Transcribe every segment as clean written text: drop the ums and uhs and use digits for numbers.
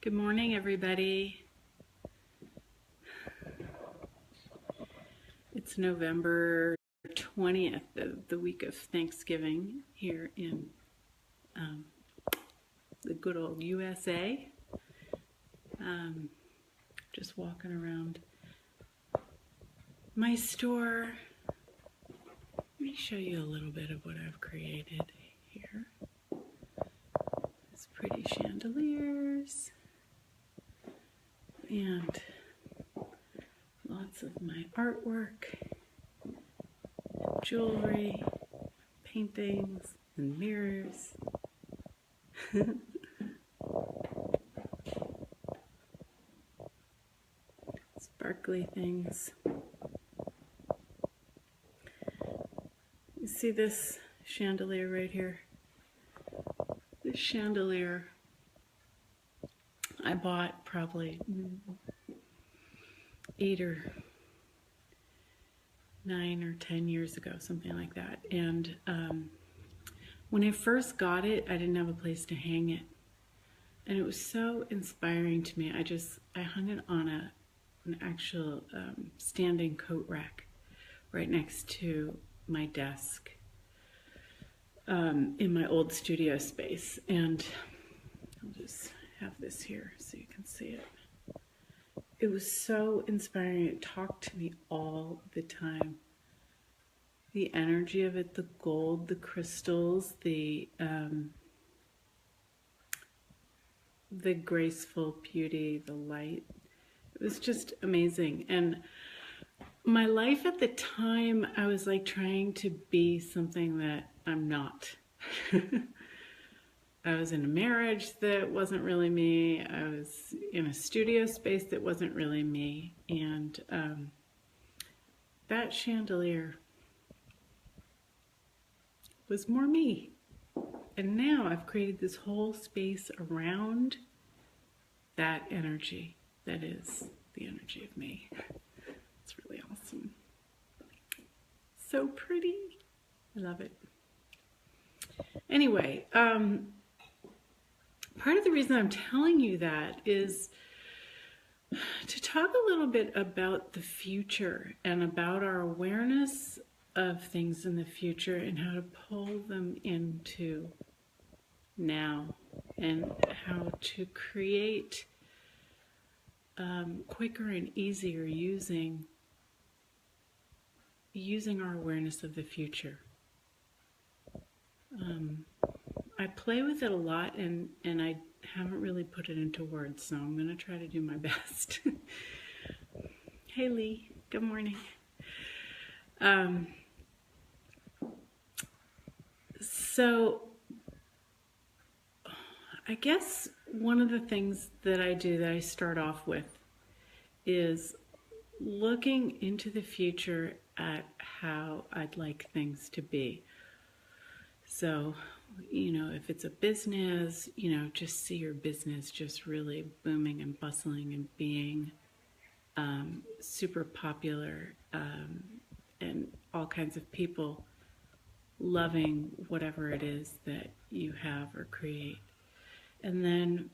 Good morning, everybody. It's November 20th, the week of Thanksgiving here in the good old USA. Just walking around my store. Let me show you a little bit of what I've created here. These pretty chandeliers and lots of my artwork, jewelry, paintings, and mirrors. Sparkly things. You see this chandelier right here? This chandelier I bought probably 8 or 9 or 10 years ago, something like that. And when I first got it, I didn't have a place to hang it. And it was so inspiring to me. I hung it on an actual standing coat rack right next to my desk in my old studio space. And I'll just have this here so you can see it. It was so inspiring. It talked to me all the time. The energy of it, the gold, the crystals, the graceful beauty, the light. It was just amazing. And my life at the time, I was like trying to be something that I'm not. I was in a marriage that wasn't really me. I was in a studio space that wasn't really me. And that chandelier was more me. And now I've created this whole space around that energy that is the energy of me. It's really awesome. So pretty. I love it. Anyway, part of the reason I'm telling you that is to talk a little bit about the future and about our awareness of things in the future and how to pull them into now and how to create quicker and easier using our awareness of the future. I play with it a lot and I haven't really put it into words, so I'm going to try to do my best. Hey Lee, good morning. So I guess one of the things that I do that I start off with is looking into the future at how I'd like things to be. So, if it's a business, just see your business just really booming and bustling and being super popular and all kinds of people loving whatever it is that you have or create. And then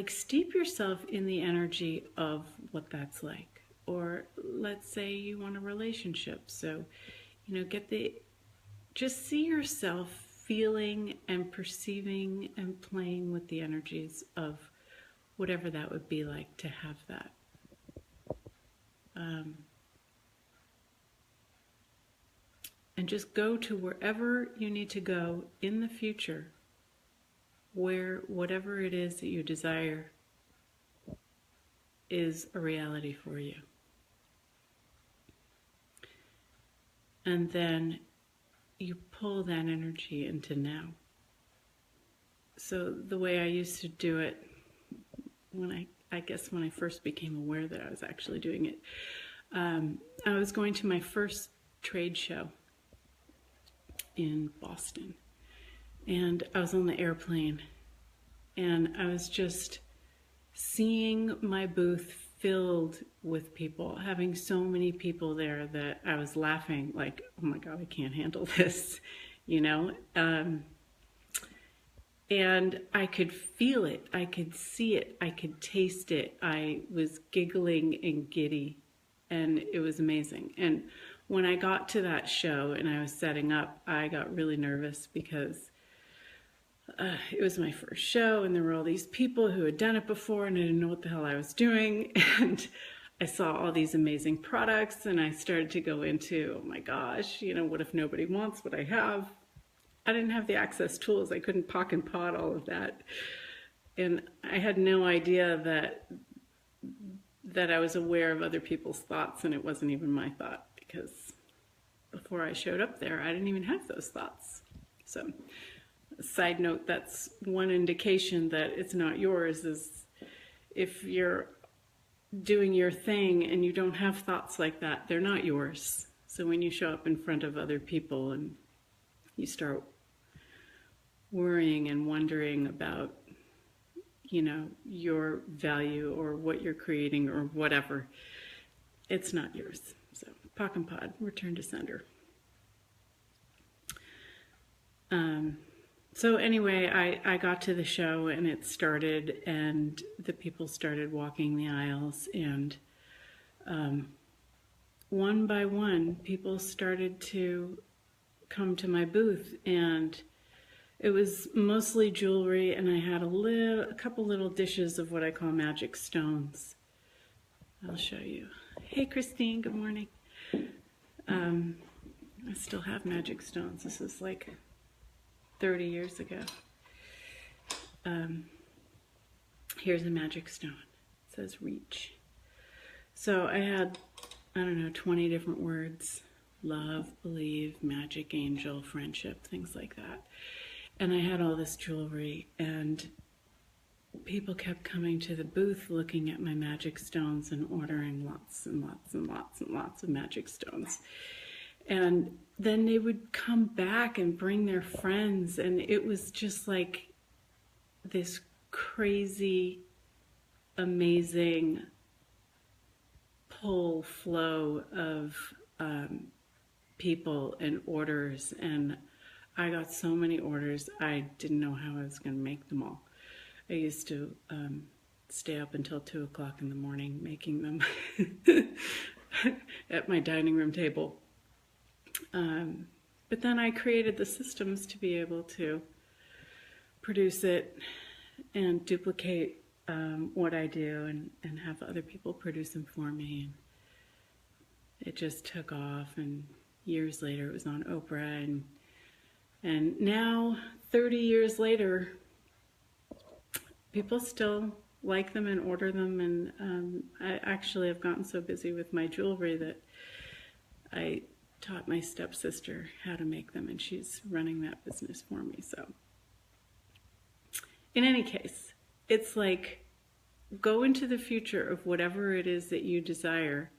steep yourself in the energy of what that's like. Or let's say you want a relationship. So, just see yourself feeling and perceiving and playing with the energies of whatever that would be like to have that. And just go to wherever you need to go in the future, where whatever it is that you desire is a reality for you. And then you pull that energy into now. So the way I used to do it when I first became aware that I was actually doing it, I was going to my first trade show in Boston. And I was on the airplane and I was just seeing my booth filled with people, having so many people there that I was laughing like, oh my God, I can't handle this, And I could feel it, I could see it, I could taste it. I was giggling and giddy, and it was amazing. And when I got to that show and I was setting up, I got really nervous because it was my first show, and there were all these people who had done it before, and I didn't know what the hell I was doing. And I saw all these amazing products, and I started to go into, oh my gosh, what if nobody wants what I have? I didn't have the access tools. I couldn't pock and pod all of that. And I had no idea that I was aware of other people's thoughts, and it wasn't even my thought, because before I showed up there, I didn't even have those thoughts. So, side note, that's one indication that it's not yours, is if you're doing your thing and you don't have thoughts like that, they're not yours. So when you show up in front of other people and you start worrying and wondering about, your value or what you're creating or whatever, it's not yours. So, pock and pod, return to sender. So anyway, I got to the show and it started, and the people started walking the aisles, and one by one, people started to come to my booth, and it was mostly jewelry, and I had a couple little dishes of what I call magic stones. I'll show you. Hey, Christine, good morning. I still have magic stones. This is like 30 years ago. Here's a magic stone. It says reach. So I had, 20 different words: love, believe, magic, angel, friendship, things like that. And I had all this jewelry, and people kept coming to the booth looking at my magic stones and ordering lots and lots and lots and lots of magic stones. And then they would come back and bring their friends, and it was just like this crazy, amazing pull flow of people and orders. And I got so many orders, I didn't know how I was going to make them all. I used to stay up until 2 o'clock in the morning making them at my dining room table. But then I created the systems to be able to produce it and duplicate what I do, and have other people produce them for me. And it just took off, and years later it was on Oprah, and now 30 years later, people still like them and order them. And I actually have gotten so busy with my jewelry that I taught my stepsister how to make them, and she's running that business for me. So in any case, it's like, go into the future of whatever it is that you desire,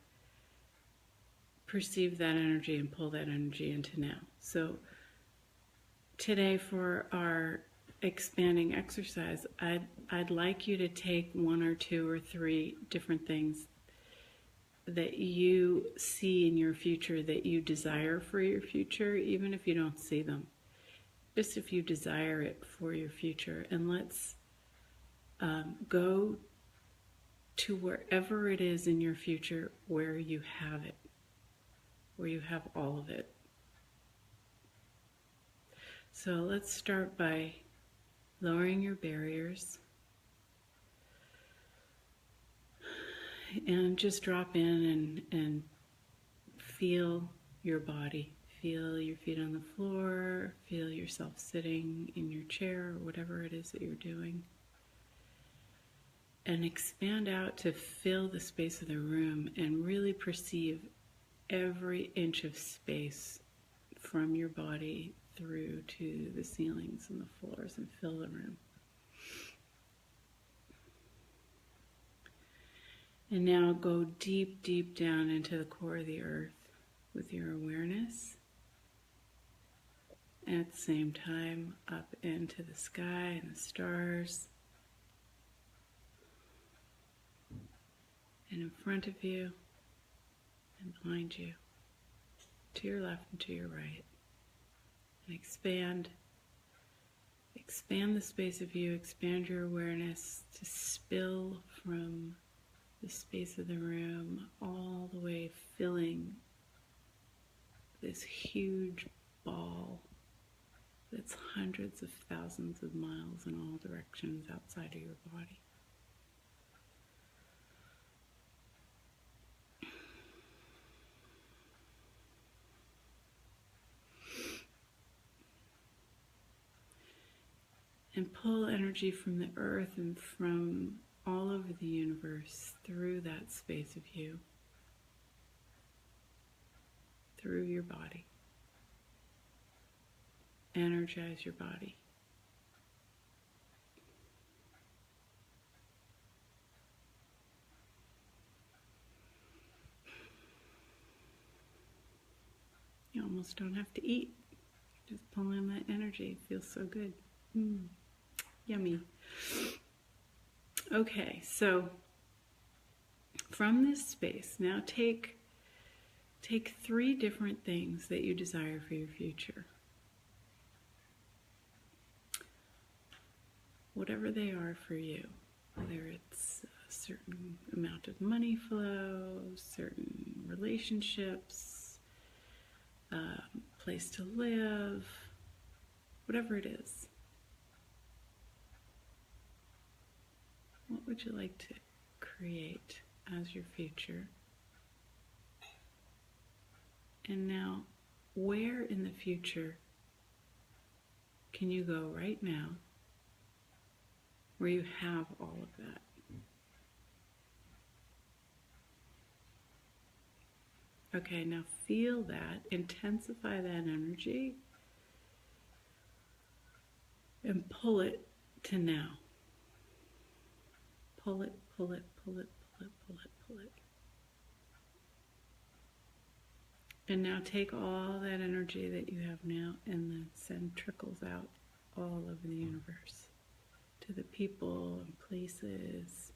perceive that energy, and pull that energy into now. So today, for our expanding exercise, I'd like you to take 1 or 2 or 3 different things that you see in your future, that you desire for your future, even if you don't see them. Just if you desire it for your future. And let's go to wherever it is in your future where you have it, where you have all of it. So let's start by lowering your barriers and just drop in and feel your body. Feel your feet on the floor, feel yourself sitting in your chair, or whatever it is that you're doing. And expand out to fill the space of the room and really perceive every inch of space from your body through to the ceilings and the floors, and fill the room. And now go deep, deep down into the core of the earth with your awareness. And at the same time, up into the sky and the stars. And in front of you and behind you, to your left and to your right. And expand expand the space of you, expand your awareness to spill from the space of the room all the way, filling this huge ball that's hundreds of thousands of miles in all directions outside of your body. And pull energy from the earth and from all over the universe through that space of you, through your body. Energize your body. You almost don't have to eat. Just pull in that energy. It feels so good. Yummy. Okay, so from this space, now take 3 different things that you desire for your future. Whatever they are for you, whether it's a certain amount of money flow, certain relationships, place to live, whatever it is. What would you like to create as your future? And now, where in the future can you go right now where you have all of that? Okay, now feel that, intensify that energy, and pull it to now. Pull it, pull it, pull it, pull it, pull it, pull it. And now take all that energy that you have now and then send trickles out all over the universe to the people and places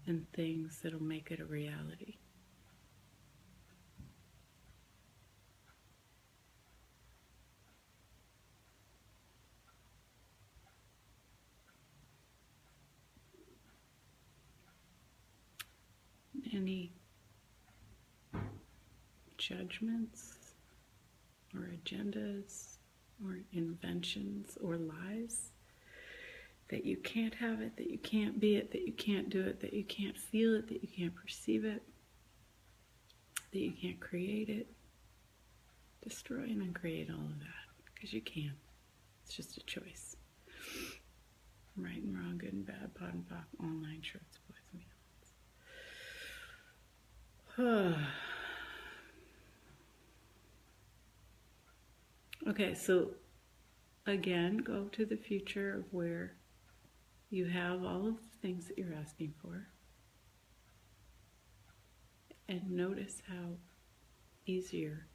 and things that'll make it a reality. Any judgments or agendas or inventions or lies that you can't have it, that you can't be it, that you can't do it, that you can't feel it, that you can't perceive it, that you can't create it. Destroy and uncreate all of that, because you can. It's just a choice. Right and wrong, good and bad, pot and pop, all 9 shorts, boys and beyonds. Okay, so again, go to the future of where you have all of the things that you're asking for. And notice how easier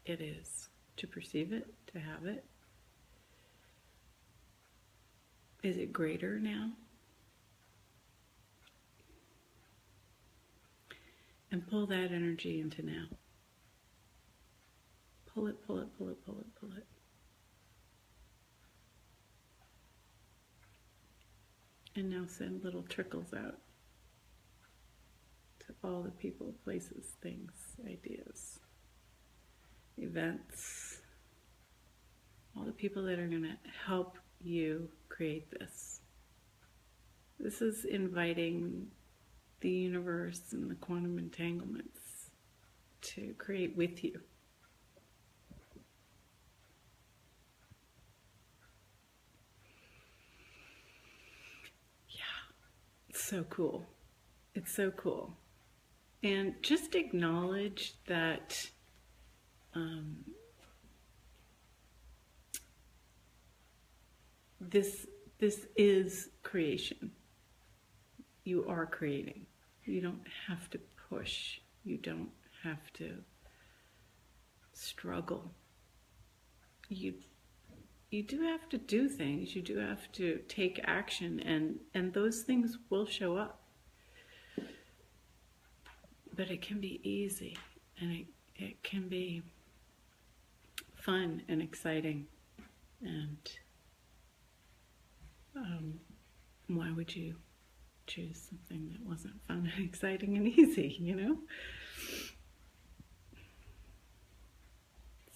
it is to perceive it, to have it. Is it greater now? And pull that energy into now. Pull it, pull it, pull it, pull it, pull it. And now send little trickles out to all the people, places, things, ideas, events, all the people that are going to help you create this. This is inviting the universe and the quantum entanglements to create with you. It's so cool. It's so cool. And just acknowledge that this is creation. You are creating. You don't have to push. You don't have to struggle. You do have to do things. You do have to take action, and those things will show up. But it can be easy, and it can be fun and exciting And why would you choose something that wasn't fun and exciting and easy, you know?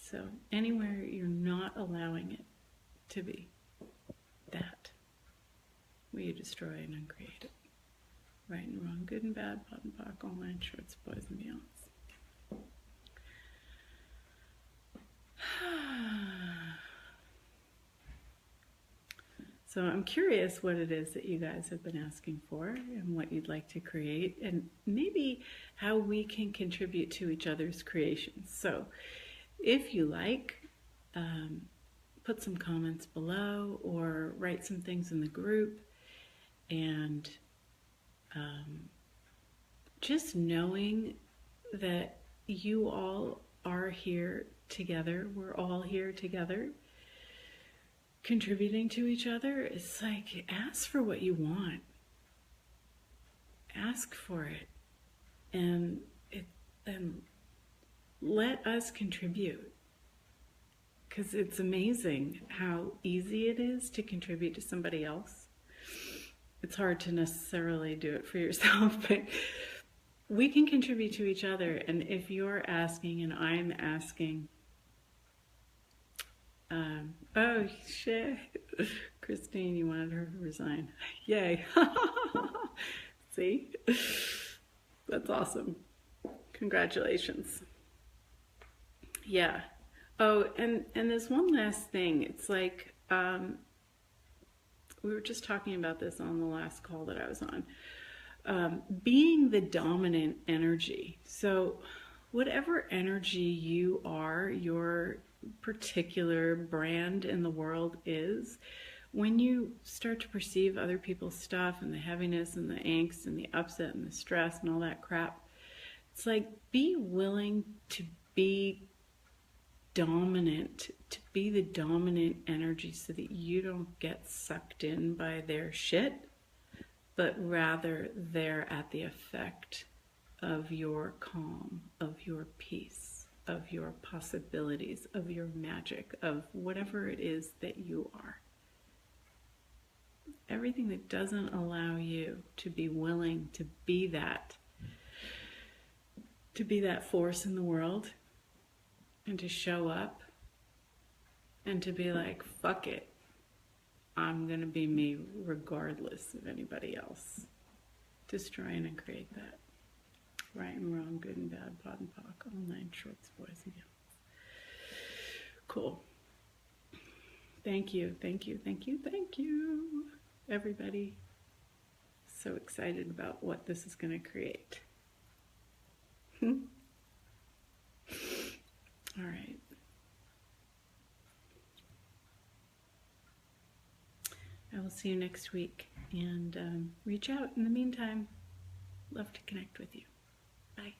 So anywhere you're not allowing it to be that, will you destroy and uncreate it? Right and wrong, good and bad, pot and pock, all nine shorts, boys and beyonds. So I'm curious what it is that you guys have been asking for and what you'd like to create, and maybe how we can contribute to each other's creations. So if you like, put some comments below or write some things in the group. And just knowing that you all are here together, we're all here together, contributing to each other. It's like, ask for what you want. Ask for it. And let us contribute. Because it's amazing how easy it is to contribute to somebody else. It's hard to necessarily do it for yourself, but we can contribute to each other. And if you're asking and I'm asking, oh shit, Christine, you wanted her to resign. Yay. See? That's awesome. Congratulations. Yeah. Oh, and there's one last thing. It's like, we were just talking about this on the last call that I was on. Being the dominant energy. So whatever energy you are, your particular brand in the world is, when you start to perceive other people's stuff and the heaviness and the angst and the upset and the stress and all that crap, it's like, be willing to be dominant, to be the dominant energy so that you don't get sucked in by their shit, but rather they're at the effect of your calm, of your peace, of your possibilities, of your magic, of whatever it is that you are. Everything that doesn't allow you to be willing to be that force in the world, and to show up and to be like, fuck it, I'm gonna be me regardless of anybody else. Destroy and uncreate that. Right and wrong, good and bad, pot and pock, all nine shorts, boys and girls. Cool. Thank you, thank you, thank you, thank you, everybody. So excited about what this is gonna create. All right. I will see you next week, and reach out in the meantime. Love to connect with you. Bye.